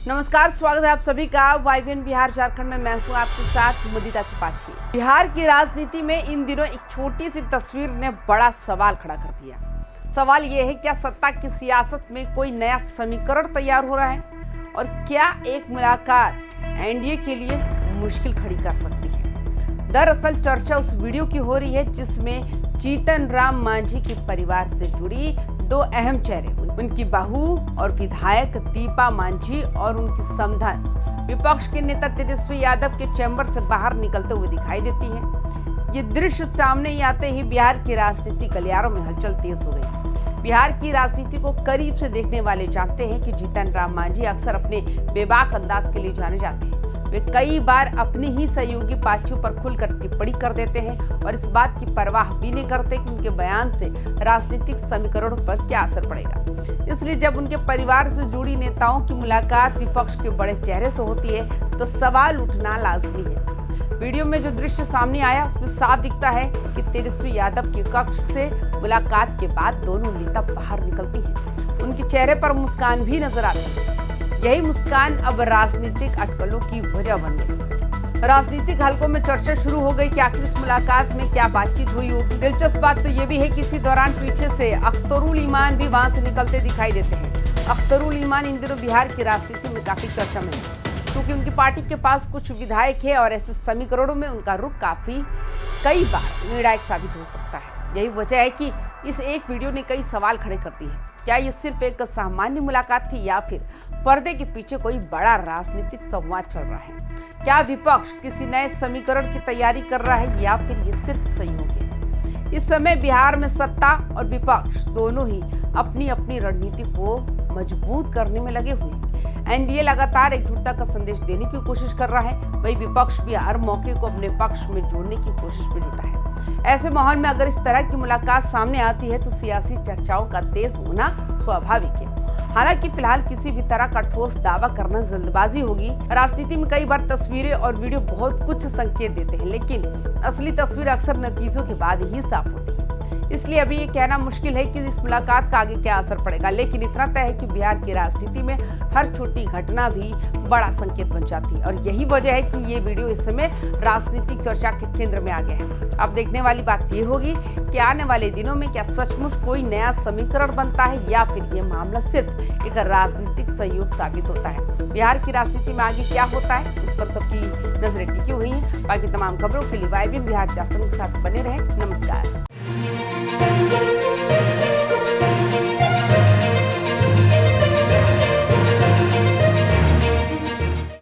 नमस्कार, स्वागत है आप सभी का वाईवीएन बिहार झारखंड में। मैं हूं आपके साथ मुदिता त्रिपाठी। बिहार की राजनीति में इन दिनों एक छोटी सी तस्वीर ने बड़ा सवाल खड़ा कर दिया। सवाल ये है, क्या सत्ता की सियासत में कोई नया समीकरण तैयार हो रहा है और क्या एक मुलाकात एनडीए के लिए मुश्किल खड़ी कर सकती है। दरअसल चर्चा उस वीडियो की हो रही है जिसमें जीतन राम मांझी के परिवार से जुड़ी दो अहम चेहरे, उनकी बहू और विधायक दीपा मांझी और उनकी समधन विपक्ष के नेता तेजस्वी यादव के चैम्बर से बाहर निकलते हुए दिखाई देती है। ये दृश्य सामने ही आते ही बिहार की राजनीतिक गलियारों में हलचल तेज हो गई। बिहार की राजनीति को करीब से देखने वाले जानते हैं कि जीतन राम मांझी अक्सर अपने बेबाक अंदाज के लिए जाने जाते हैं। वे कई बार अपनी ही सहयोगी पार्टियों पर खुलकर टिप्पणी कर देते हैं और इस बात की परवाह भी नहीं करते कि उनके बयान से राजनीतिक समीकरणों पर क्या असर पड़ेगा। इसलिए जब उनके परिवार से जुड़ी नेताओं की मुलाकात विपक्ष के बड़े चेहरे से होती है तो सवाल उठना लाजमी है। वीडियो में जो दृश्य सामने आया उसमें साफ दिखता है कि तेजस्वी यादव के कक्ष से मुलाकात के बाद दोनों नेता बाहर निकलती हैं। उनके चेहरे पर मुस्कान भी नजर आती है। यही मुस्कान अब राजनीतिक अटकलों की वजह बन गई। राजनीतिक हलकों में चर्चा शुरू हो गई कि आखिर इस मुलाकात में क्या बातचीत हुई होगी। दिलचस्प बात तो ये भी है कि इसी दौरान पीछे से अख्तरुल इमान भी वहां से निकलते दिखाई देते हैं। अख्तरुल इमान इन दिनों बिहार की राजनीति में काफी चर्चा में है क्योंकि उनकी पार्टी के पास कुछ विधायक है और ऐसे समीकरणों में उनका रुख कई बार निर्णायक साबित हो सकता है। यही वजह है कि इस एक वीडियो ने कई सवाल खड़े कर दिए हैं। क्या ये सिर्फ एक सामान्य मुलाकात थी या फिर पर्दे के पीछे कोई बड़ा राजनीतिक संवाद चल रहा है? क्या विपक्ष किसी नए समीकरण की तैयारी कर रहा है या फिर ये सिर्फ संयोग है? इस समय बिहार में सत्ता और विपक्ष दोनों ही अपनी अपनी रणनीति को मजबूत करने में लगे हुए हैं। एनडीए लगातार एकजुटता का संदेश देने की कोशिश कर रहा है, वही विपक्ष भी हर मौके को अपने पक्ष में जोड़ने की कोशिश में जुटा है। ऐसे माहौल में अगर इस तरह की मुलाकात सामने आती है तो सियासी चर्चाओं का तेज होना स्वाभाविक है। हालांकि फिलहाल किसी भी तरह का ठोस दावा करना जल्दबाजी होगी। राजनीति में कई बार तस्वीरें और वीडियो बहुत कुछ संकेत देते हैं, लेकिन असली तस्वीर अक्सर नतीजों के बाद ही साफ होती है। इसलिए अभी ये कहना मुश्किल है कि इस मुलाकात का आगे क्या असर पड़ेगा, लेकिन इतना तय है कि बिहार की राजनीति में हर छोटी घटना भी बड़ा संकेत बन जाती है और यही वजह है कि ये वीडियो इस समय राजनीतिक चर्चा के केंद्र में आ गया है। अब देखने वाली बात ये होगी कि आने वाले दिनों में क्या सचमुच कोई नया समीकरण बनता है या फिर ये मामला सिर्फ एक राजनीतिक सहयोग साबित होता है। बिहार की राजनीति में आगे क्या होता है उस पर सबकी नजरें टिकी हुई है। बाकी तमाम खबरों के लिए वाईवीएन बिहार झारखंड के साथ बने रहे। नमस्कार।